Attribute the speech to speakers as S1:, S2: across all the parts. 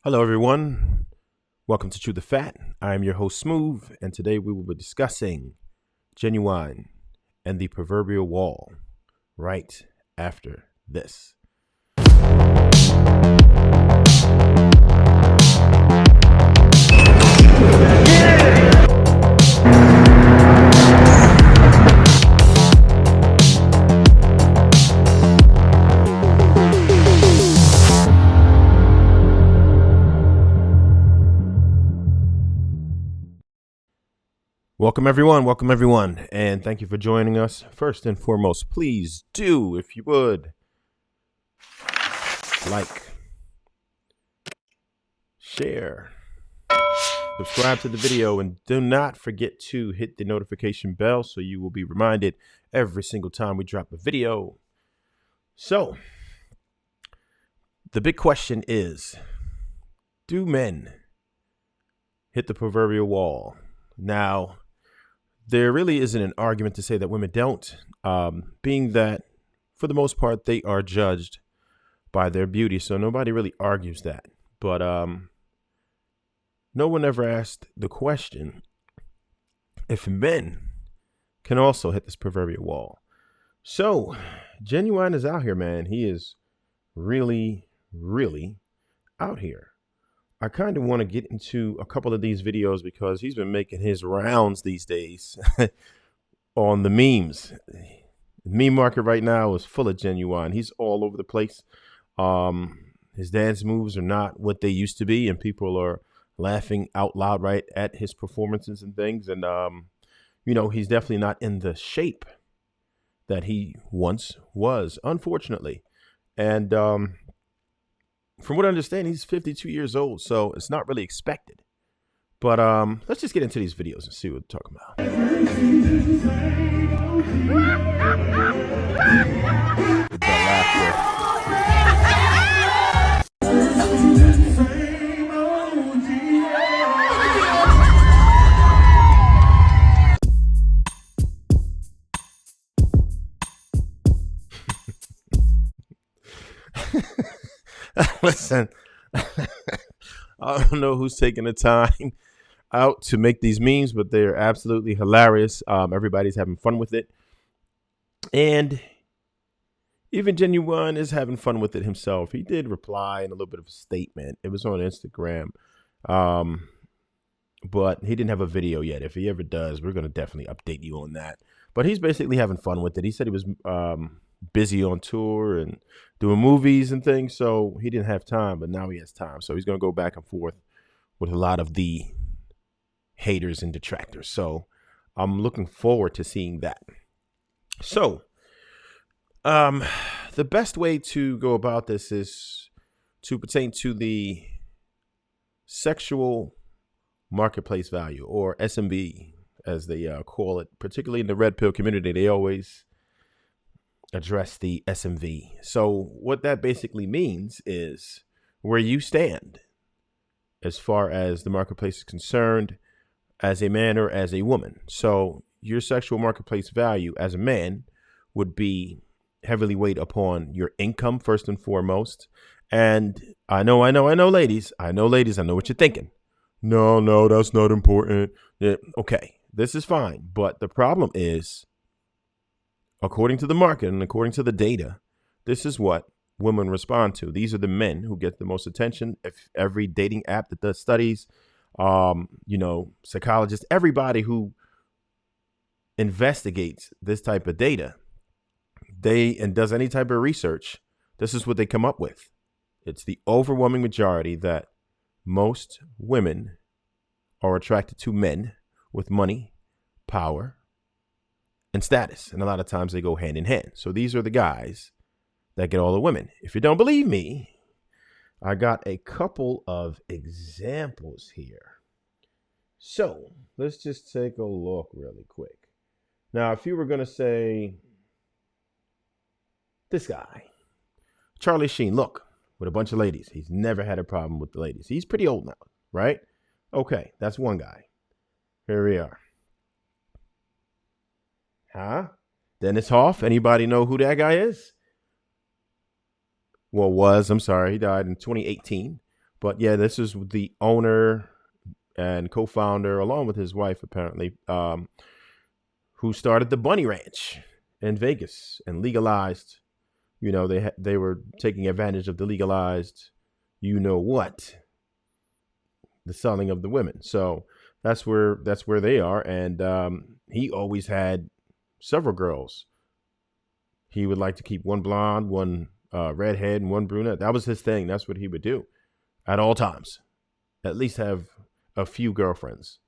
S1: Hello, everyone. Welcome to Chew the Fat. I am your host, Smooth, and today we will be discussing Ginuwine and the proverbial wall right after this. Welcome, everyone. Welcome, everyone. And thank you for joining us. First and foremost, please do, if you would, like, share, subscribe to the video, and do not forget to hit the notification bell so you will be reminded every single time we drop a video. So, the big question is, do men hit the proverbial wall? Now, there really isn't an argument to say that women don't, being that for the most part, they are judged by their beauty. So nobody really argues that. But no one ever asked the question if men can also hit this proverbial wall. So Ginuwine is out here, man. He is really, really out here. I kind of want to get into a couple of these videos because he's been making his rounds these days on the memes. The meme market right now is full of Ginuwine. He's all over the place. His dance moves are not what they used to be, and people are laughing out loud right at his performances and things. And, he's definitely not in the shape that he once was, unfortunately. And from what I understand, he's 52 years old, so it's not really expected. But let's just get into these videos and see what we're talking about. With that laughter. Listen, I don't know who's taking the time out to make these memes, but they're absolutely hilarious. Everybody's having fun with it. And even Ginuwine is having fun with it himself. He did reply in a little bit of a statement. It was on Instagram. But he didn't have a video yet. If he ever does, we're going to definitely update you on that. But he's basically having fun with it. He said he was busy on tour and doing movies and things, so he didn't have time, but now he has time. So he's going to go back and forth with a lot of the haters and detractors. So I'm looking forward to seeing that. So the best way to go about this is to pertain to the sexual marketplace value, or SMV, as they call it, particularly in the red pill community. They always address the SMV. So what that basically means is where you stand as far as the marketplace is concerned as a man or as a woman. So your sexual marketplace value as a man would be heavily weighed upon your income first and foremost. And I know, ladies. I know what you're thinking. No, that's not important. Yeah, okay, this is fine. But the problem is, according to the market and according to the data, this is what women respond to. These are the men who get the most attention. If every dating app that does studies, psychologists, everybody who investigates this type of data, and does any type of research, this is what they come up with. It's the overwhelming majority that most women are attracted to men with money, power, and status. And a lot of times they go hand in hand. So these are the guys that get all the women. If you don't believe me, I got a couple of examples here. So let's just take a look really quick. Now, if you were going to say this guy, Charlie Sheen, look, with a bunch of ladies. He's never had a problem with the ladies. He's pretty old now, right? Okay, that's one guy. Here we are. Dennis Hoff. Anybody know who that guy is? Well, I'm sorry. He died in 2018. But yeah, this is the owner and co-founder, along with his wife, apparently, who started the Bunny Ranch in Vegas and legalized. They were taking advantage of the legalized, the selling of the women. So that's where they are. And he always had several girls. He would like to keep one blonde, one redhead, and one brunette. That was his thing. That's what he would do at all times. At least have a few girlfriends,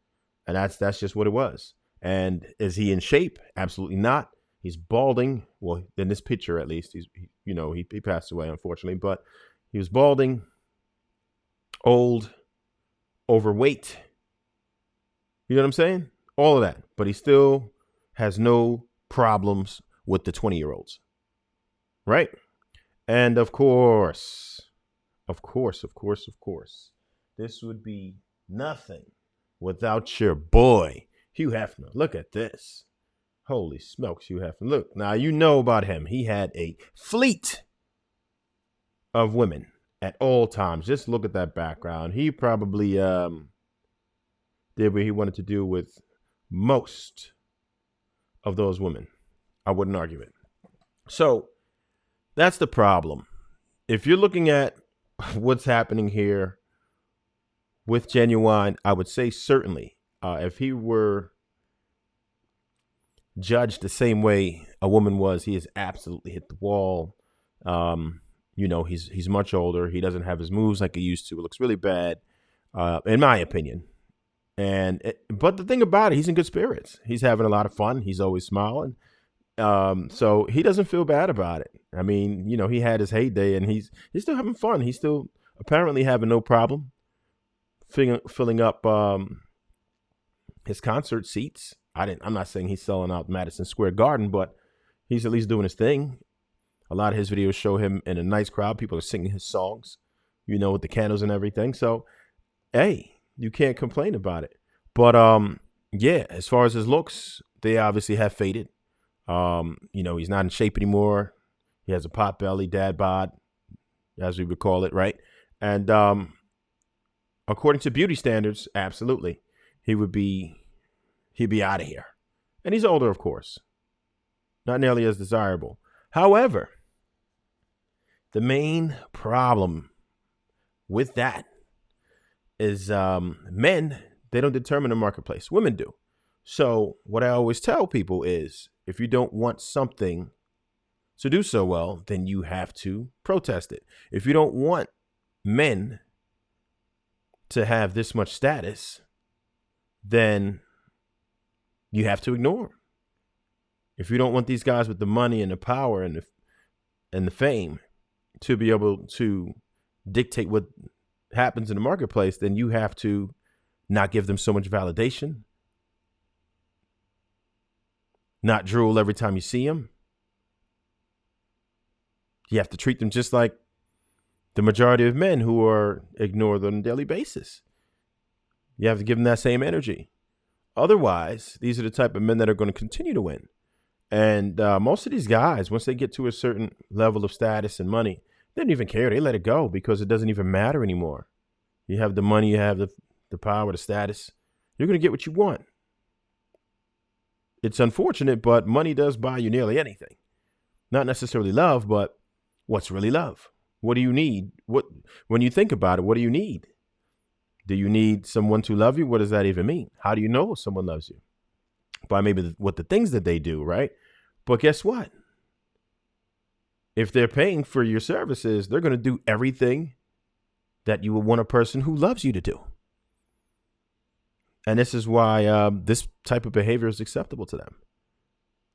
S1: and that's just what it was. And is he in shape? Absolutely not. He's balding. Well, in this picture, at least, he passed away, unfortunately, but he was balding, old, overweight. You know what I'm saying? All of that. But he still has no problems with the 20-year-olds. Right? And of course, this would be nothing without your boy, Hugh Hefner. Look at this. Holy smokes, Hugh Hefner. Look, now you know about him. He had a fleet of women at all times. Just look at that background. He probably did what he wanted to do with most of those women. I wouldn't argue it. So that's the problem. If you're looking at what's happening here with Ginuwine, I would say certainly if he were judged the same way a woman was, he has absolutely hit the wall. He's much older. He doesn't have his moves like he used to. It looks really bad, in my opinion. But the thing about it, he's in good spirits. He's having a lot of fun. He's always smiling. So he doesn't feel bad about it. I mean, he had his heyday, and he's still having fun. He's still apparently having no problem filling up his concert seats. I'm not saying he's selling out Madison Square Garden, but he's at least doing his thing. A lot of his videos show him in a nice crowd. People are singing his songs, with the candles and everything. So, hey, you can't complain about it. But yeah, as far as his looks, they obviously have faded. He's not in shape anymore. He has a pot belly, dad bod, as we would call it, right? And according to beauty standards, absolutely, he'd be out of here. And he's older, of course. Not nearly as desirable. However, the main problem with that is men, they don't determine the marketplace. Women do. So what I always tell people is, if you don't want something to do so well, then you have to protest it. If you don't want men to have this much status, then you have to ignore them. If you don't want these guys with the money and the power and the fame to be able to dictate what happens in the marketplace, then you have to not give them so much validation, not drool every time you see them. You have to treat them just like the majority of men who are ignored on a daily basis. You have to give them that same energy. Otherwise, these are the type of men that are going to continue to win. And most of these guys, once they get to a certain level of status and money, they don't even care. They let it go because it doesn't even matter anymore. You have the money, you have the power, the status. You're going to get what you want. It's unfortunate, but money does buy you nearly anything. Not necessarily love, but what's really love? What do you need? When you think about it, what do you need? Do you need someone to love you? What does that even mean? How do you know if someone loves you? By maybe what the things that they do, right? But guess what? If they're paying for your services, they're going to do everything that you would want a person who loves you to do. And this is why this type of behavior is acceptable to them,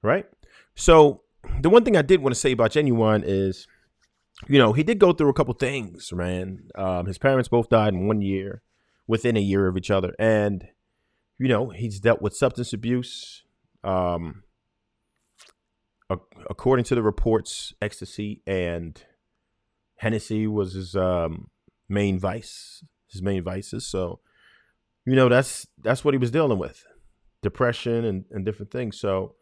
S1: right? So the one thing I did want to say about Ginuwine is, he did go through a couple things, man. His parents both died in 1 year, within a year of each other. And, he's dealt with substance abuse. According to the reports, ecstasy and Hennessy was his main vices. So, that's what he was dealing with, depression and different things. So,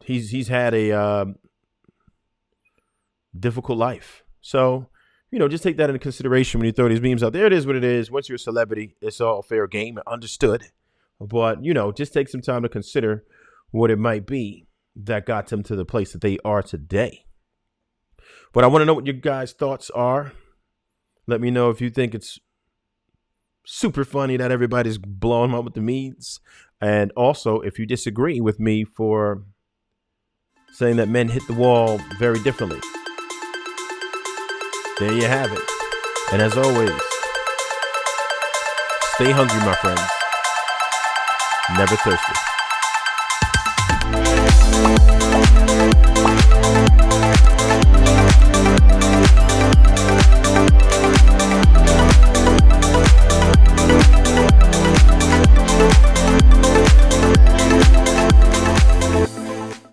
S1: he's had a difficult life. So just take that into consideration when you throw these memes out there. It is what it is. Once you're a celebrity, it's all fair game, understood. But, just take some time to consider what it might be that got them to the place that they are today. But I want to know what your guys' thoughts are. Let me know if you think it's super funny that everybody's blowing up with the memes. And also, if you disagree with me for saying that men hit the wall very differently. There you have it. And as always, stay hungry, my friends. Never thirsty.